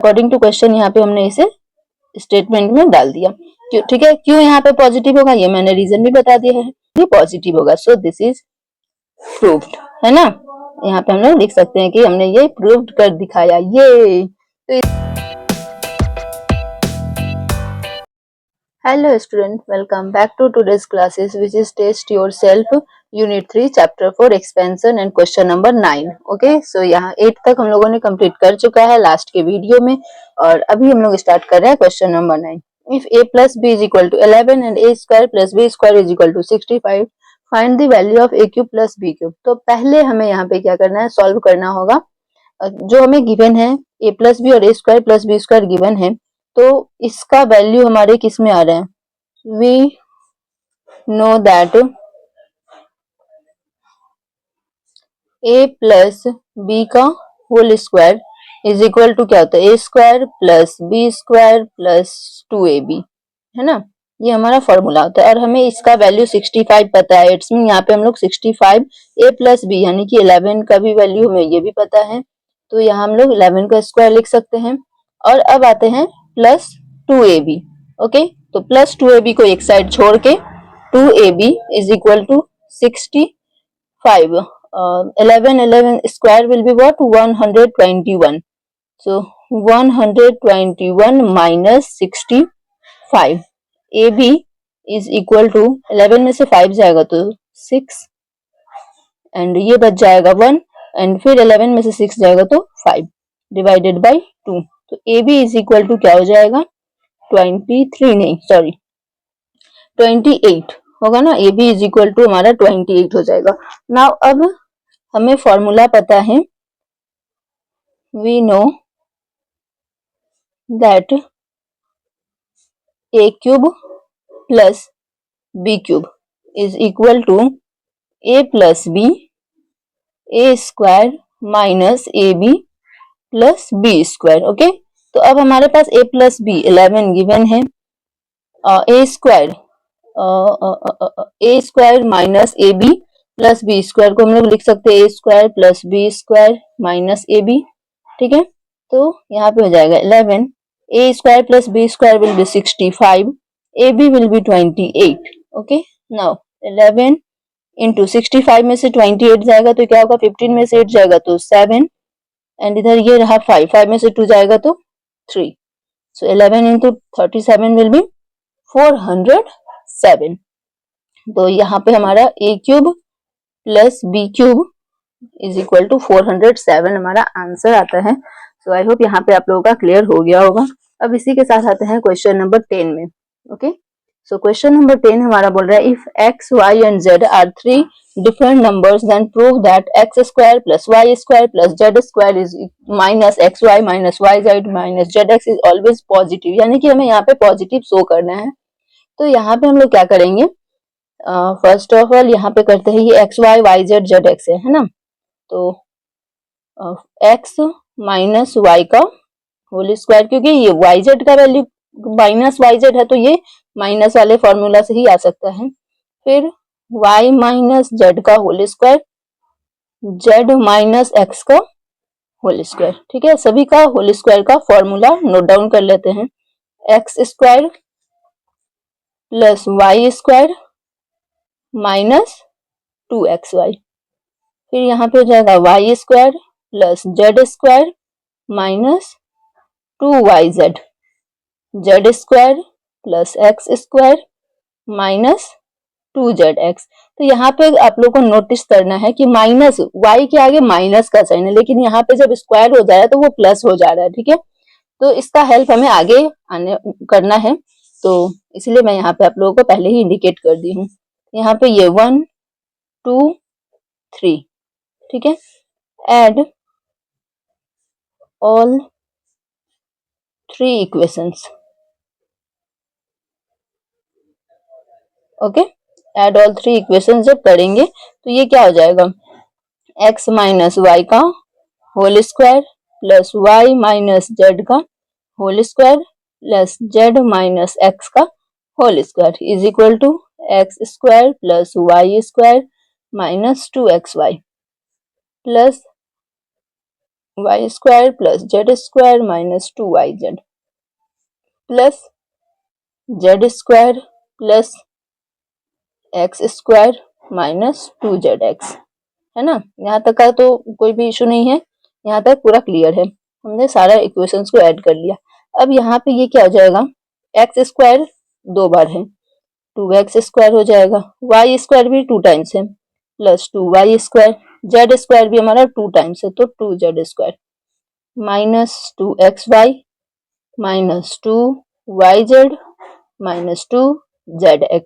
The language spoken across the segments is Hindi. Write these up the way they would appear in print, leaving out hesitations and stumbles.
अकॉर्डिंग टू क्वेश्चन यहाँ पे हमने इसे स्टेटमेंट में डाल दिया। ठीक है, क्यों यहाँ पे पॉजिटिव होगा ये मैंने रीजन भी बता दिया है, ये पॉजिटिव होगा। सो दिस इज प्रूव्ड, है ना। यहाँ पे हम लोग लिख सकते हैं कि हमने ये प्रूव्ड कर दिखाया। ये hello student, welcome back to today's classes which is test yourself unit 3 chapter 4 expansion and question number 9। Okay, so यहाँ 8 तक हम लोगों ने कंप्लीट कर चुका है लास्ट के वीडियो में, और अभी हम लोग स्टार्ट कर रहे हैं question number 9। If a plus b is equal to 11 and a square plus b square is equal to 65, find the value of a cube plus b cube. तो पहले हमें यहाँ पे क्या करना है, सॉल्व करना होगा। जो हमें गिवन है a प्लस बी और a square plus b square given है, तो इसका वैल्यू हमारे किस में आ रहे हैं। We know that a plus B का whole square is equal to क्या होता है, a square plus b square plus 2ab, है ना। ये हमारा फॉर्मूला होता है, और हमें इसका वैल्यू 65 पता है। इट्स मीन यहाँ पे हम लोग 65 a प्लस बी यानी कि 11 का भी वैल्यू हमें ये भी पता है, तो यहाँ हम लोग 11 का स्क्वायर लिख सकते हैं। और अब आते हैं प्लस 2ab। ओके, तो प्लस 2ab को एक साइड छोड़ के 2ab is equal to 65। 11 square will be what, 121। So 121 minus 65, A B is equal to 11 में से 5 जाएगा तो 6, एंड ये बच जाएगा 1, एंड फिर 11 में से 6 जाएगा तो 5 डिवाइडेड बाय 2। तो A B is equal to क्या हो जाएगा, 23 नहीं सॉरी 28 होगा ना। A B is equal to हमारा 28 हो जाएगा। नाउ अब हमें फॉर्मूला पता है, we know that a cube plus b cube is equal to a plus b a square minus A B plus B square. Okay, तो अब हमारे पास a प्लस बी 11 गिवन है, a square minus A B plus B square को हम लोग लिख सकते हैं a square plus B square minus A B. ठीक है, तो यहाँ पे हो जाएगा 11, a square plus B square will be 65, A B will be 28। Okay, now 11 into 65 में से 28 जाएगा तो क्या होगा, 15 में से 8 जाएगा तो 7, एंड इधर ये रहा 5 में से 2 जाएगा तो 3। So 11 into 37 will be 407। तो यहाँ पे हमारा a cube plus b cube is equal to 407 हमारा आंसर आता है। सो आई होप यहाँ पे आप लोगों का क्लियर हो गया होगा। अब इसी के साथ आते हैं क्वेश्चन नंबर 10 में। ओके, सो क्वेश्चन नंबर 10 हमारा बोल रहा है, if x, y and z are 3 different numbers then prove that x square plus y square plus z square is minus xy minus yz minus zx is always positive। यानी कि हमें यहाँ पे पॉजिटिव शो करना है। तो यहाँ पे हम लोग क्या करेंगे, फर्स्ट ऑफ ऑल यहाँ पे करते हैं ये X Y Y Z Z X है ना। तो एक्स माइनस वाई का होल स्क्वायर, क्योंकि ये वाई जेड का वैल्यू माइनस वाई जेड है तो ये माइनस वाले फॉर्मूला से ही आ सकता है। फिर y माइनस जेड का whole square, z minus X का होल स्क्वायर। ठीक है, सभी का होल स्क्वायर का फॉर्मूला नोट डाउन कर लेते हैं। X square plus Y square minus 2xy, फिर यहाँ पे हो जाएगा Y square plus Z square minus 2yz, Z square plus X square minus 2zx। तो यहाँ पे आप लोग को नोटिस करना है कि माइनस y के आगे माइनस का साइन है, लेकिन यहाँ पे जब स्क्वायर हो जा रहा है तो वो प्लस हो जा रहा है। ठीक है, तो इसका हेल्प हमें आगे आने करना है, तो इसलिए मैं यहाँ पे आप लोगों को पहले ही इंडिकेट कर दी हूँ। यहाँ पे ये 1 2 3। ठीक है, add all 3 equations. Okay, add all 3 equations जब करेंगे तो ये क्या हो जाएगा, x माइनस वाई का whole square plus y minus Z का whole square plus z minus X का whole square is equal to X square plus Y square minus 2xy plus Y square plus Z square minus 2yz plus Z square plus X square minus 2zx, है ना। यहाँ तक का तो कोई भी इशू नहीं है, यहाँ तक पूरा क्लियर है। हमने सारा इक्वेशंस को ऐड कर लिया। अब यहाँ पे ये क्या हो जाएगा, एक्स स्क्वायर 2 बार है, 2x स्क्वायर हो जाएगा, वाई स्क्वायर भी 2 टाइम्स है, plus 2y square, Z square भी हमारा 2 टाइम्स है तो 2z square minus 2xy minus 2yz minus 2zx।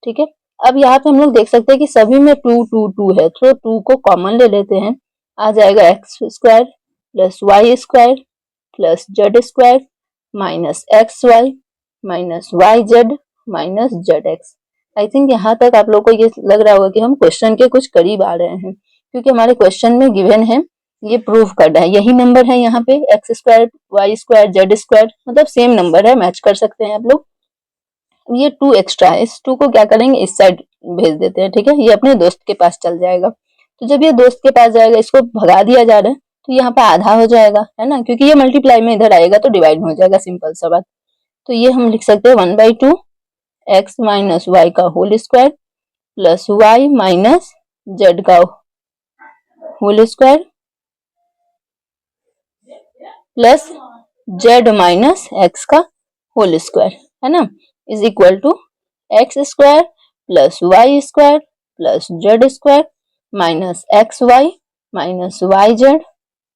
ठीक है, अब यहाँ पे हम लोग देख सकते हैं कि सभी में 2 2 2 है, तो 2 को कॉमन ले लेते हैं, आ जाएगा X square plus Y square plus Z square minus X Y minus Y Z minus Z X. I think यहाँ तक आप लोग को ये लग रहा होगा कि हम क्वेश्चन के कुछ करीब आ रहे हैं, क्योंकि हमारे क्वेश्चन में गिवन है, ये प्रूव करना है, यही नंबर है यहाँ पे, X square Y square Z square, मतलब सेम नंबर है, मैच कर सकते हैं आप लोग। ये 2 एक्स्ट्रा है, इस 2 को क्या करेंगे, इस साइड भेज देते हैं। ठीक है, ये अपने दोस्त के पास चल जाएगा, तो जब ये दोस्त के पास जाएगा, इसको भगा दिया जा रहा है, तो यहाँ पे आधा हो जाएगा, है ना, क्योंकि ये मल्टीप्लाई में इधर आएगा तो डिवाइड में हो जाएगा, सिंपल सा बात। तो ये हम लिख सकते हैं 1/2 एक्स माइनस वाई का whole square plus Y minus Z का whole square plus Z minus X का होल स्क्वायर, है ना, is equal to X square plus Y square plus Z square minus X Y minus Y Z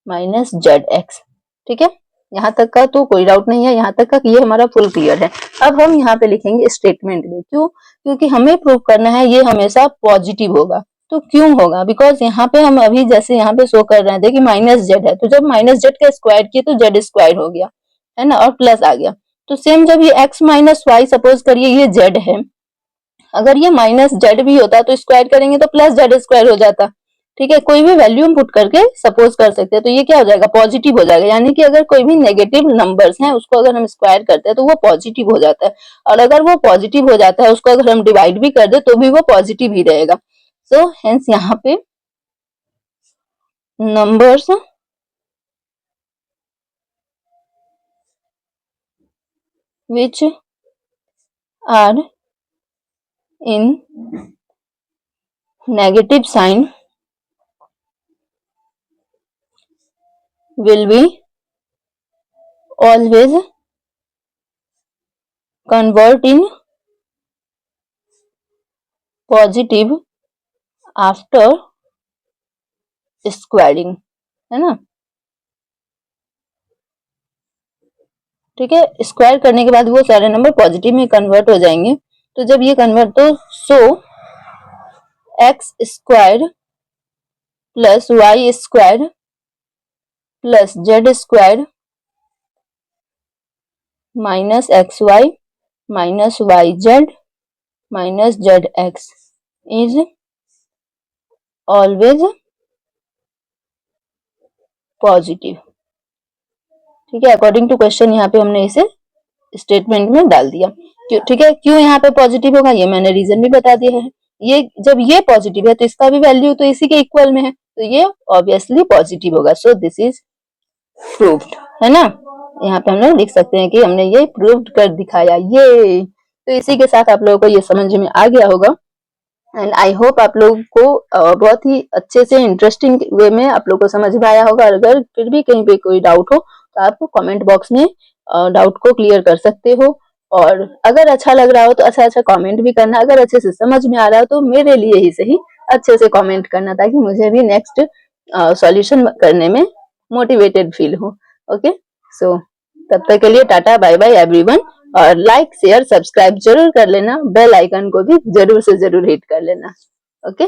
minus Z X. ठीक है, यहाँ तक का तो कोई डाउट नहीं है, यहाँ तक का ये हमारा फुल क्लियर है। अब हम यहाँ पे लिखेंगे स्टेटमेंट में, क्यों, क्योंकि हमें प्रूव करना है ये हमेशा पॉजिटिव होगा। तो क्यों होगा, बिकॉज यहाँ पे हम अभी जैसे यहाँ पे शो कर रहे थे कि माइनस जेड है, तो जब माइनस जेड का स्क्वायर किए तो जेड स्क्वायर हो गया, है ना, और प्लस आ गया। तो सेम जब ये एक्स माइनस वाई, सपोज करिए ये जेड है, अगर ये माइनस जेड भी होता तो स्क्वायर करेंगे तो प्लस जेड स्क्वायर हो जाता। ठीक है, कोई भी वैल्यू हम पुट करके सपोज कर सकते हैं, तो ये क्या हो जाएगा, पॉजिटिव हो जाएगा, यानी कि अगर कोई भी नेगेटिव नंबर्स हैं उसको अगर हम स्क्वायर करते हैं तो वो पॉजिटिव हो जाता है, और अगर वो पॉजिटिव हो जाता है उसको अगर हम डिवाइड भी कर दे तो भी वो पॉजिटिव ही रहेगा। सो हेंस यहाँ पे numbers which are in negative sign will be always convert in positive after squaring, है ना। ठीक है, स्क्वायर करने के बाद वो सारे नंबर पॉजिटिव में कन्वर्ट हो जाएंगे। तो जब ये कन्वर्ट, तो so X square plus Y square plus Z square minus X Y minus Y Z minus Z X is always positive. ठीक है, अकॉर्डिंग टू क्वेश्चन यहाँ पे हमने इसे स्टेटमेंट में डाल दिया। ठीक है, क्यों यहाँ पे पॉजिटिव होगा ये मैंने रीजन भी बता दिया है। ये जब ये पॉजिटिव है तो इसका भी वैल्यू तो इसी के इक्वल में है, तो ये ऑब्वियसली पॉजिटिव होगा। सो दिस इज प्रूव्ड, है ना। यहाँ पे हम लोग लिख सकते हैं कि हमने ये प्रूव्ड कर दिखाया, ये। तो इसी के साथ आप लोगों को ये समझ में आ गया होगा, एंड आई होप आप लोगों को बहुत ही अच्छे से इंटरेस्टिंग वे में आप लोगों को समझ में आया होगा। अगर फिर भी कहीं पे कोई डाउट हो तो आप कमेंट बॉक्स में डाउट को क्लियर कर सकते हो, और अगर अच्छा लग रहा हो तो अच्छा कमेंट भी करना, अगर अच्छे से समझ में आ रहा हो तो मेरे लिए ही सही अच्छे से कमेंट करना, ताकि मुझे भी नेक्स्ट सॉल्यूशन करने में मोटिवेटेड फील हो। ओके, सो तब तक के लिए टाटा बाय बाय एवरीवन, और लाइक शेयर सब्सक्राइब जरूर कर लेना, बेल आइकन को भी जरूर से जरूर हिट कर लेना। ओके।